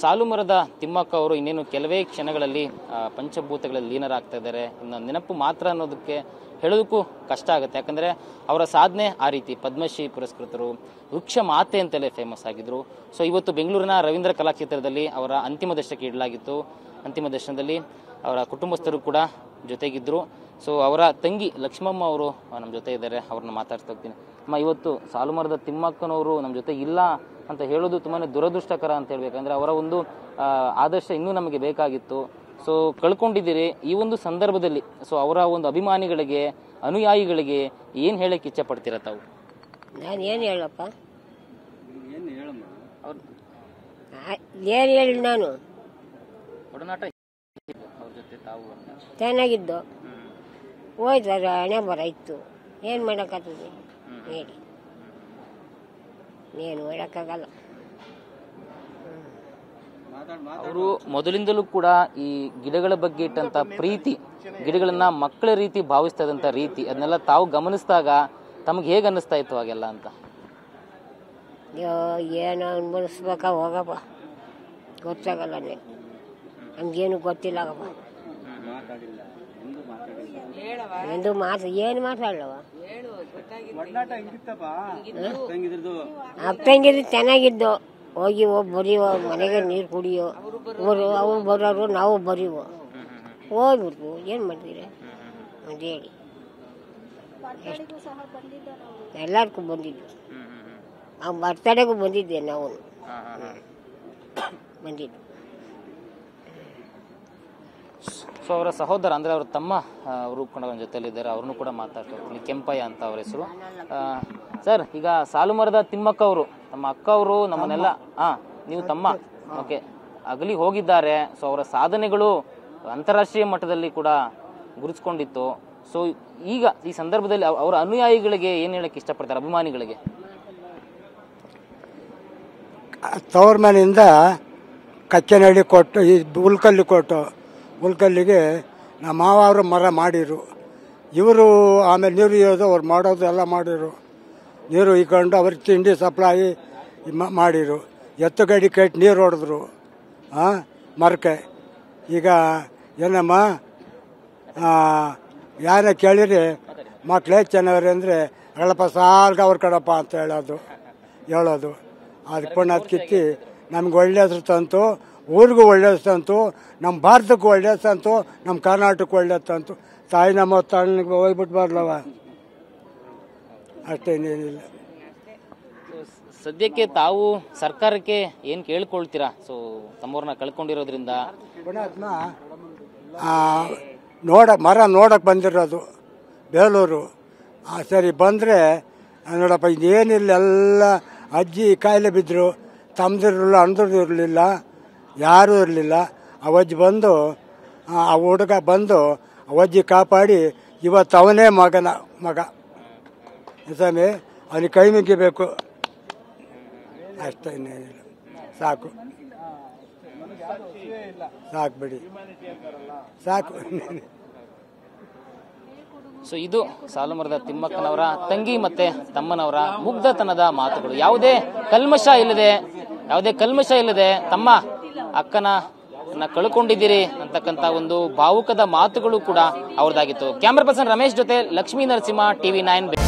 ಸಾಲುಮರದ ತಿಮ್ಮಕ್ಕ ಅವರು ಇನ್ನೇನು ಕೆಲವೇ ಕ್ಷಣಗಳಲ್ಲಿ ಪಂಚಭೂತಗಳಲ್ಲಿ ಲೀನರಾಗ್ತಾ ಇದ್ದಾರೆ. ಇನ್ನು ನೆನಪು ಮಾತ್ರ ಅನ್ನೋದಕ್ಕೆ ಹೇಳೋದಕ್ಕೂ ಕಷ್ಟ ಆಗುತ್ತೆ. ಯಾಕಂದರೆ ಅವರ ಸಾಧನೆ ಆ ರೀತಿ. ಪದ್ಮಶ್ರೀ ಪುರಸ್ಕೃತರು, ವೃಕ್ಷ ಮಾತೆ ಅಂತಲೇ ಫೇಮಸ್ ಆಗಿದ್ರು. ಸೊ ಇವತ್ತು ಬೆಂಗಳೂರಿನ ರವೀಂದ್ರ ಕಲಾಕ್ಷೇತ್ರದಲ್ಲಿ ಅವರ ಅಂತಿಮ ದರ್ಶನಕ್ಕೆ ಇಡಲಾಗಿತ್ತು. ಅಂತಿಮ ದರ್ಶನದಲ್ಲಿ ಅವರ ಕುಟುಂಬಸ್ಥರು ಕೂಡ ಜೊತೆಗಿದ್ದರು. ಸೊ ಅವರ ತಂಗಿ ಲಕ್ಷ್ಮಮ್ಮ ಅವರು ನಮ್ಮ ಜೊತೆ ಇದ್ದಾರೆ, ಅವ್ರನ್ನ ಮಾತಾಡ್ತಾ ಹೋಗ್ತೀನಿ. ಅಮ್ಮ, ಇವತ್ತು ಸಾಲುಮರದ ತಿಮ್ಮಕ್ಕನವರು ನಮ್ಮ ಜೊತೆ ಇಲ್ಲ ಅಂತ ಹೇಳೋದು ತುಂಬಾ ದುರದೃಷ್ಟಕರ ಅಂತ ಹೇಳ್ಬೇಕಂದ್ರೆ ಅವರ ಒಂದು ಆದರ್ಶ ಇನ್ನೂ ನಮಗೆ ಬೇಕಾಗಿತ್ತು. ಸೊ ಕಳ್ಕೊಂಡಿದ್ದೀರಿ ಈ ಒಂದು ಸಂದರ್ಭದಲ್ಲಿ. ಸೊ ಅವರ ಒಂದು ಅಭಿಮಾನಿಗಳಿಗೆ, ಅನುಯಾಯಿಗಳಿಗೆ ಏನು ಹೇಳಕ್ಕೆ ಇಚ್ಛೆ ಪಡ್ತೀರ ತಾವು? ನಾನು ಏನು ಹೇಳಪ್ಪ, ಏನು ಹೇಳಿ ನಾನು ಒಡನಾಟ ಅವ್ರ ಜೊತೆ ತಾವು ಚೆನ್ನಾಗಿದ್ದು ಹೋಯ್ತಾರೆ, ಹಣೆ ಬರ ಇತ್ತು, ಏನು ಮಾಡೋಕ್ಕಾಗ್ತದೆ ಹೇಳಿ, ಏನು ಹೇಳೋಕ್ಕಾಗಲ್ಲ. ಅವರು ಮೊದಲಿಂದಲೂ ಕೂಡ ಈ ಗಿಡಗಳ ಬಗ್ಗೆ ಇಟ್ಟಂತ ಪ್ರೀತಿ, ಗಿಡಗಳನ್ನ ಮಕ್ಕಳ ರೀತಿ ಭಾವಿಸ್ತಾ ಇದ್ದಂತ ರೀತಿ, ಅದನ್ನೆಲ್ಲ ತಾವು ಗಮನಿಸಿದಾಗ ತಮಗೆ ಹೇಗೆ ಅನ್ನಿಸ್ತಾ ಇತ್ತು ಹಾಗೆಲ್ಲ ಅಂತ? ಏನು ಅನ್ಮನಿಸ್ಬೇಕ, ಹೋಗಪ್ಪ, ಗೊತ್ತಾಗಲ್ಲ, ನಮ್ಗೇನು ಗೊತ್ತಿಲ್ಲಪ್ಪ, ಎಂದು ಏನು ಮಾತಾಡಲವ. ಅಪ್ಪಂಗಿದ್ದು ಚೆನ್ನಾಗಿದ್ದು, ಹೋಗಿ ಬರೀವೋ, ಮನೆಗೆ ನೀರು ಕುಡಿಯೋ, ಅವ್ರು ಬರೋರು ನಾವು ಬರೀವೋ, ಹೋಗ್ಬಿಡ್ತು, ಏನು ಮಾಡ್ತೀರಿ ಅಂತ ಹೇಳಿ. ಎಲ್ಲರಿಗೂ ಬಂದಿದ್ದು, ಅವ್ನು ಬರ್ತಡೆಗೂ ಬಂದಿದ್ದೆ, ನಾವು ಬಂದಿದ್ದು. ಸೊ ಅವರ ಸಹೋದರ ಅಂದರೆ ಅವರ ತಮ್ಮ ಅವರು ಕೂಡ ಒಂದು ಜೊತೆಲಿದ್ದಾರೆ, ಅವ್ರನ್ನೂ ಕೂಡ ಮಾತಾಡ್ತೀನಿ. ಕೆಂಪಯ್ಯ ಅಂತ ಅವ್ರ ಹೆಸರು. ಸರ್, ಈಗ ಸಾಲುಮರದ ತಿಮ್ಮಕ್ಕ ಅವರು ನಮ್ಮ ಅಕ್ಕ ಅವರು ನಮ್ಮನ್ನೆಲ್ಲ ನೀವು ತಮ್ಮ ಓಕೆ ಅಗಲಿ ಹೋಗಿದ್ದಾರೆ. ಸೊ ಅವರ ಸಾಧನೆಗಳು ಅಂತಾರಾಷ್ಟ್ರೀಯ ಮಟ್ಟದಲ್ಲಿ ಕೂಡ ಗುರುತಿಸ್ಕೊಂಡಿತ್ತು. ಸೊ ಈಗ ಈ ಸಂದರ್ಭದಲ್ಲಿ ಅವರ ಅನುಯಾಯಿಗಳಿಗೆ ಏನು ಹೇಳಕ್ಕೆ ಇಷ್ಟಪಡ್ತಾರೆ, ಅಭಿಮಾನಿಗಳಿಗೆ? ತವ್ರ ಮನೆಯಿಂದ ಕಚ್ಚನಹಳ್ಳಿ ಕೊಟ್ಟು, ಈ ಹುಲ್ಕಲ್ಲಿ ಕೊಟ್ಟು, ಹುಲ್ಕಲ್ಲಿಗೆ ನಮ್ಮ ಮಾವ ಅವರು ಮರ ಮಾಡಿರು. ಇವರು ಆಮೇಲೆ ನೀರು ಇರೋದು ಅವ್ರು ಮಾಡೋದು ಎಲ್ಲ ಮಾಡಿರು. ನೀರು ಇಕ್ಕೊಂಡು ಅವ್ರಿಗೆ ತಿಂಡಿ ಸಪ್ಲೈ ಮಾಡಿರು. ಎತ್ತು ಗಡಿ ಕಟ್ಟಿ ನೀರು ಹೊಡೆದ್ರು ಮರಕ್ಕೆ. ಈಗ ಏನಮ್ಮ ಯಾರೇ ಕೇಳಿರಿ ಮಕ್ಳೇ ಚೆನ್ನಾವ್ರಿ ಅಂದರೆ ಅಗಳಪ್ಪ ಸಾಲ್ಗ ಅವ್ರ ಕಡಪ್ಪ ಅಂತ ಹೇಳೋದು. ಅದು ಪುಣ್ಯದ ಕಿತ್ತಿ ನಮ್ಗೆ ಒಳ್ಳೆ ಹೆಸರು ತಂತು, ಊರಿಗೂ ಒಳ್ಳೆ ಹೆಸರು ತಂತು, ನಮ್ಮ ಭಾರತಕ್ಕೂ ಒಳ್ಳೆ ಹೆಸರು ತಂತು, ನಮ್ಮ ಕರ್ನಾಟಕಕ್ಕೂ ಒಳ್ಳೆ ತಂತು. ತಾಯಿ ನಮ್ಮ ತಣ್ಣಗೆ ಹೋಗ್ಬಿಟ್ಟು ಬರಲವ, ಅಷ್ಟೇನೇನಿಲ್ಲ. ಸದ್ಯಕ್ಕೆ ತಾವು ಸರ್ಕಾರಕ್ಕೆ ಏನು ಕೇಳ್ಕೊಳ್ತೀರಾ? ಸೊ ತಮ್ಮವ್ರನ್ನ ಕಳ್ಕೊಂಡಿರೋದ್ರಿಂದ ಪುಣ್ಯಾತ್ಮ ಮರ ನೋಡಕ್ಕೆ ಬಂದಿರೋದು ಬೇಲೂರು. ಸರಿ ಬಂದರೆ ನೋಡಪ್ಪ, ಇದೇನಿಲ್ಲ, ಎಲ್ಲ ಅಜ್ಜಿ ಕಾಯಿಲೆ ಬಿದ್ದರು, ತಮ್ಮದಿರಲಿಲ್ಲ, ಅಣ್ಣದಿರು ಇರಲಿಲ್ಲ, ಯಾರೂ ಇರಲಿಲ್ಲ. ಅವಜ್ಜಿ ಬಂದು, ಆ ಹುಡುಗ ಬಂದು ಅವಜ್ಜಿ ಕಾಪಾಡಿ ಇವತ್ತು ಅವನೇ ಮಗ ಸ್ವಾಮಿ, ಅವನಿಗೆ ಕೈ ಮುಗಿಬೇಕು ಅಷ್ಟೇ, ಇನ್ನೇನಿಲ್ಲ. ಸಾಕು ಬಿಡಿ, ಸಾಕು. ಸೊ ಇದು ಸಾಲುಮರದ ತಿಮ್ಮಕ್ಕನವರ ತಂಗಿ ಮತ್ತೆ ತಮ್ಮನವರ ಮುಗ್ಧತನದ ಮಾತುಗಳು. ಯಾವುದೇ ಕಲ್ಮಶ ಇಲ್ಲದೆ ತಮ್ಮ ಅಕ್ಕನ ಕಳ್ಕೊಂಡಿದ್ದೀರಿ ಅಂತಕ್ಕಂಥ ಒಂದು ಭಾವುಕದ ಮಾತುಗಳು ಕೂಡ ಅವ್ರದ್ದಾಗಿತ್ತು. ಕ್ಯಾಮ್ರಾ ಪರ್ಸನ್ ರಮೇಶ್ ಜೊತೆ ಲಕ್ಷ್ಮೀ ನರಸಿಂಹ, TV9.